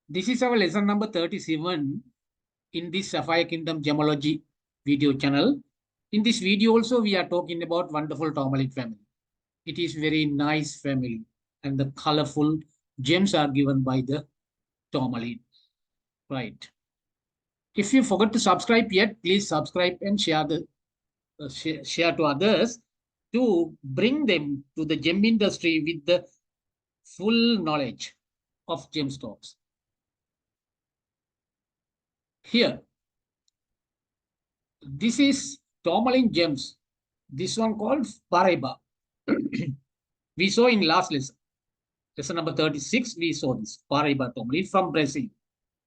This is our lesson number 37 in this Sapphire Kingdom Gemology video channel. In this video also, we are talking about wonderful Tourmaline family. It is very nice family and the colorful gems are given by the Tourmaline. Right. If you forgot to subscribe yet, please subscribe and share share to others to bring them to the gem industry with the full knowledge of gemstones. Here, this is Tourmaline gems. This one called Paraiba. We saw in last lesson. Lesson number 36, we saw this Paraiba Tourmaline from Brazil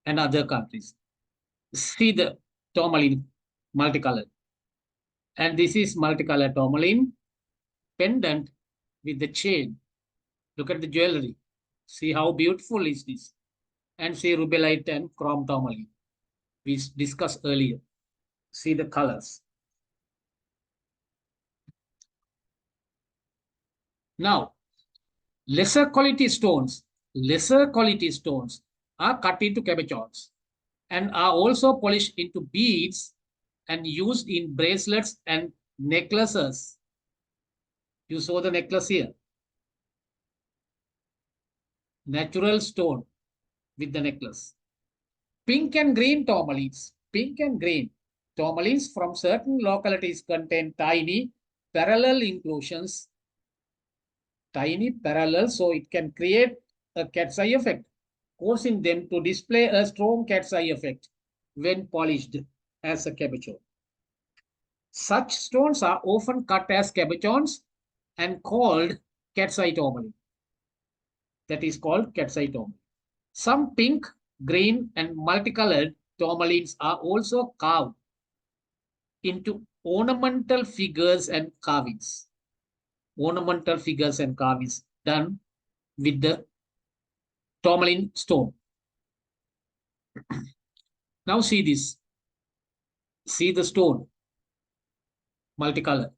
and other countries. See the Tourmaline multicolored. And this is multicolored Tourmaline pendant with the chain. Look at the jewelry. See how beautiful is this. And see Rubellite and chrome Tourmaline. We discussed earlier. See the colors. Now, lesser quality stones are cut into cabochons and are also polished into beads and used in bracelets and necklaces. You saw the necklace here. Natural stone with the necklace. Pink and green tourmalines. Pink and green tourmalines from certain localities contain tiny parallel inclusions. Tiny parallel, so it can create a cat's eye effect, causing them to display a strong cat's eye effect when polished as a cabochon. Such stones are often cut as cabochons and called cat's eye tourmaline. That is called cat's eye tourmaline. Some pink, green, and multicolored tourmalines are also carved into ornamental figures and carvings. Ornamental figures and carvings done with the Tourmaline stone. Now see this. See the stone. Multicolor,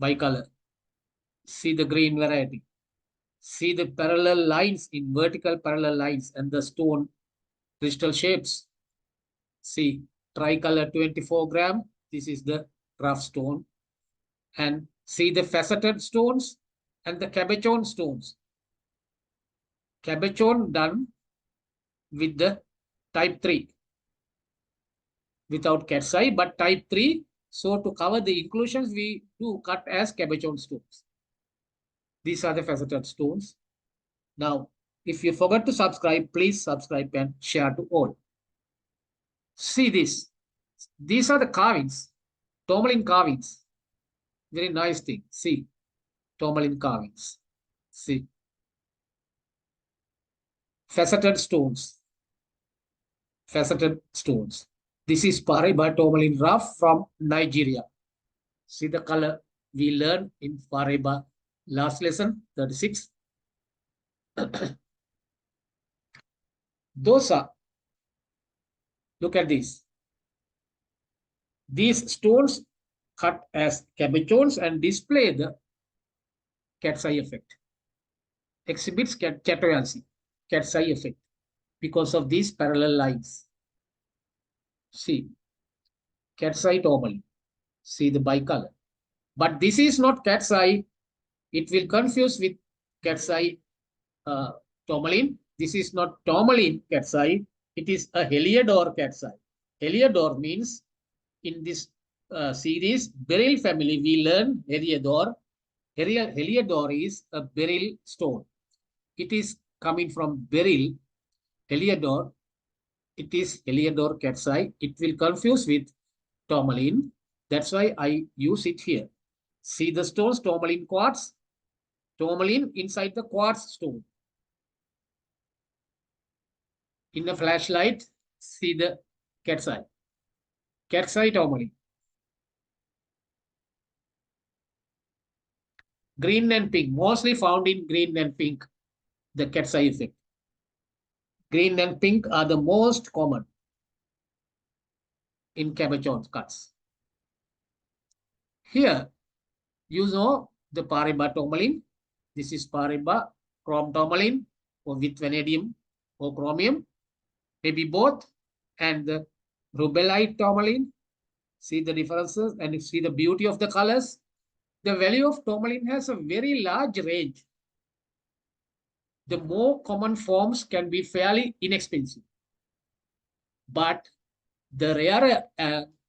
bicolor. See the green variety. See the parallel lines in vertical parallel lines and the stone crystal shapes. See tricolor 24 gram. This is the rough stone. And see the faceted stones and the cabochon stones. Cabochon done with the type 3. Without cat's eye, but type 3. So to cover the inclusions, we do cut as cabochon stones. These are the faceted stones. Now, if you forgot to subscribe, please subscribe and share to all. See this. These are the carvings. Tourmaline carvings. Very nice thing. See, Tourmaline carvings. See, faceted stones. Faceted stones. This is Paraiba Tourmaline rough from Nigeria. See the color we learned in Paraiba last lesson, 36. Those are, look at this. These stones cut as cabochons and display the cat's eye effect. Exhibits cat's eye effect because of these parallel lines. See, cat's eye tourmaline. See the bicolor. But this is not cat's eye. It will confuse with cat's eye tourmaline. This is not tourmaline cat's eye. It is a Heliodor cat's eye. Heliodor means in this series, beryl family, we learn Heliodor. Heliodor is a beryl stone. It is coming from beryl, Heliodor. It is Heliodor cat's eye. It will confuse with tourmaline. That's why I use it here. See the stones, tourmaline quartz. Tourmaline inside the quartz stone. In the flashlight, see the cat's eye. Cat's eye tourmaline. Green and pink, mostly found in green and pink, the cat's eye effect. Green and pink are the most common in cabochon cuts. Here, you know the Paraiba tourmaline. This is Paraiba chrome tourmaline or with vanadium or chromium. maybe both. And the Rubellite tourmaline, see the differences and see the beauty of the colors. The value of tourmaline has a very large range. The more common forms can be fairly inexpensive, but the rarer,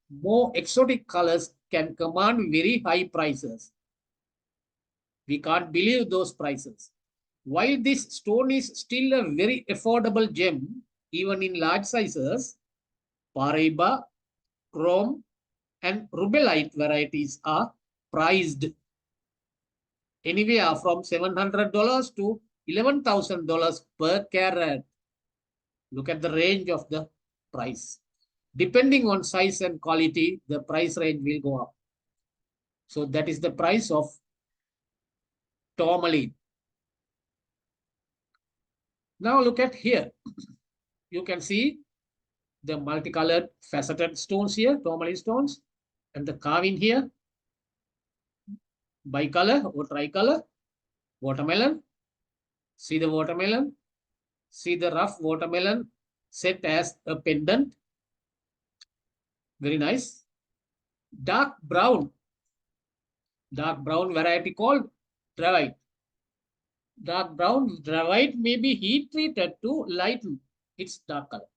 more exotic colors can command very high prices. We can't believe those prices. While this stone is still a very affordable gem, even in large sizes, Paraiba, Chrome, and Rubellite varieties are priced anywhere from $700 to $11,000 per carat. Look at the range of the price. Depending on size and quality, the price range will go up. So that is the price of tourmaline. Now look at here. You can see the multicolored faceted stones here, tourmaline stones, and the carving here, bicolor or tricolor, watermelon. See the watermelon. See the rough watermelon set as a pendant. Very nice. Dark brown variety called dravite. Dark brown dravite may be heat treated to lighten its dark color.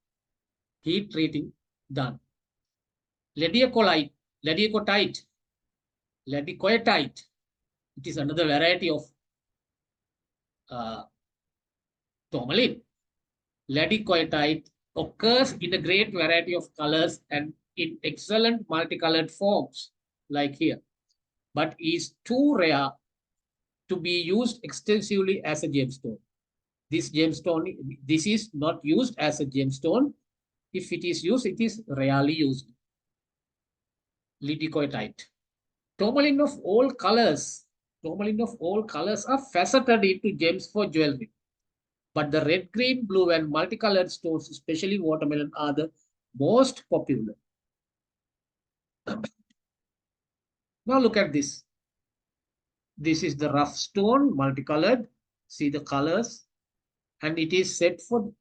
Heat treating done. Ladecoite. It is another variety of tourmaline. Ladecoite occurs in a great variety of colors and in excellent multicolored forms, like here, but is too rare to be used extensively as a gemstone. This is not used as a gemstone. If it is used, it is rarely used. Ladecoite. Tourmaline of all colors are faceted into gems for jewelry. But the red, green, blue, and multicolored stones, especially watermelon, are the most popular. Now look at this. This is the rough stone, multicolored. See the colors. And it is set for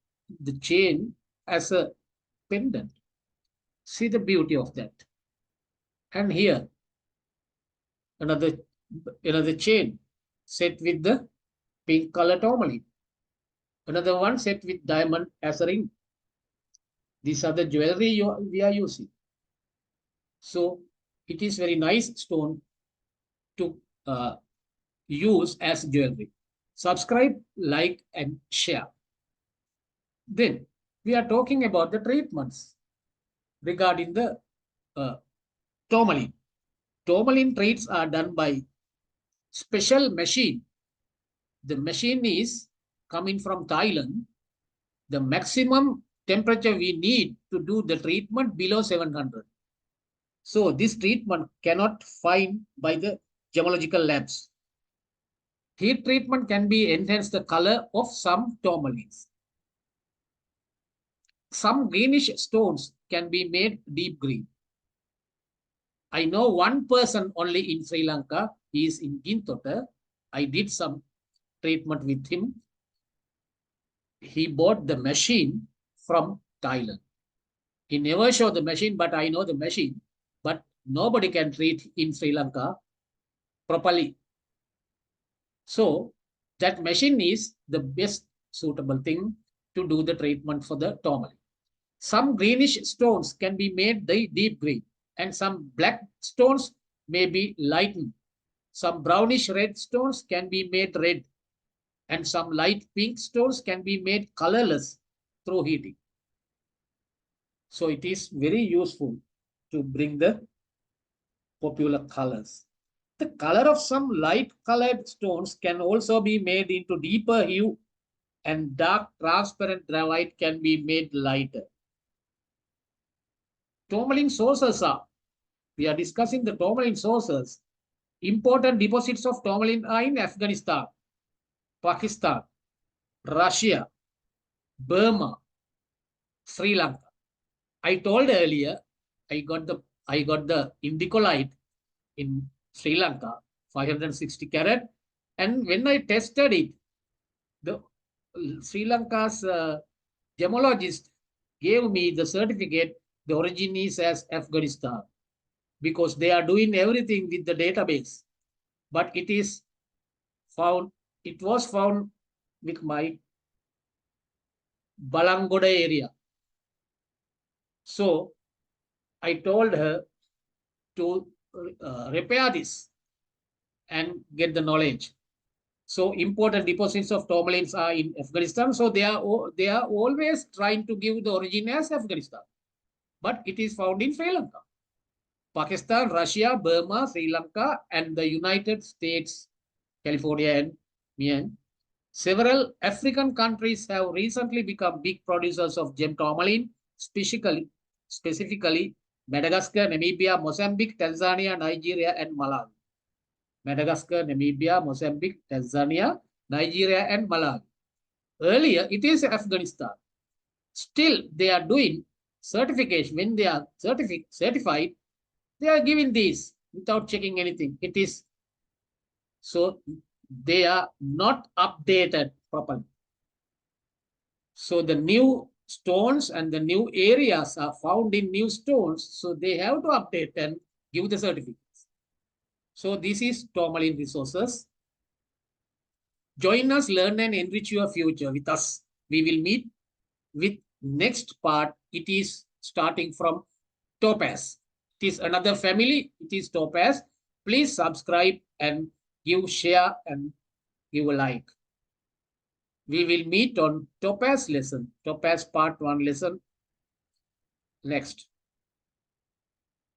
the chain as a pendant. See the beauty of that. And here, another chain set with the pink color tourmaline. Another one set with diamond as a ring. These are the jewelry we are using. So it is very nice stone to use as jewelry. Subscribe, like, and share. Then we are talking about the treatments regarding the tourmaline. Tourmaline treats are done by special machine. The machine is coming from Thailand. The maximum temperature we need to do the treatment below 700. So this treatment cannot find by the gemological labs. Heat treatment can be enhance the color of some tourmalines. Some greenish stones can be made deep green. I know one person only in Sri Lanka. He is in Gintota. I did some treatment with him. He bought the machine from Thailand. He never showed the machine, but I know the machine. But nobody can treat in Sri Lanka properly. So that machine is the best suitable thing to do the treatment for the tourmaline. Some greenish stones can be made deep green, and some black stones may be lightened. Some brownish red stones can be made red, and some light pink stones can be made colorless through heating. So it is very useful to bring the popular colors. The color of some light colored stones can also be made into deeper hue, and dark transparent dravite can be made lighter. Tourmaline sources are, we are discussing the tourmaline sources. Important deposits of tourmaline are in Afghanistan, Pakistan, Russia, Burma, Sri Lanka. I told earlier, I got the indicolite in Sri Lanka, 560 carat. And when I tested it, the Sri Lanka's gemologist gave me the certificate. The origin is as Afghanistan, because they are doing everything with the database. But it is found, it was found with my Balangoda area. So I told her to repair this and get the knowledge. So important deposits of tourmalines are in Afghanistan. So they are always trying to give the origin as Afghanistan, but it is found in Sri Lanka, Pakistan, Russia, Burma, Sri Lanka, and the United States, California, and Myanmar. Several African countries have recently become big producers of gem tourmaline, specifically Madagascar, Namibia, Mozambique, Tanzania, Nigeria, and Malawi. Madagascar, Namibia, Mozambique, Tanzania, Nigeria, and Malawi. Earlier, it is Afghanistan. Still, they are doing certification. When they are certified, they are giving these without checking anything. It is so they are not updated properly. So the new stones and the new areas are found in new stones. So they have to update and give the certificates. So this is Tourmaline Resources. Join us, learn and enrich your future with us. We will meet with next part. It is starting from Topaz. It is another family. It is Topaz. Please subscribe and give share and give a like. We will meet on Topaz lesson, Topaz part 1 lesson next.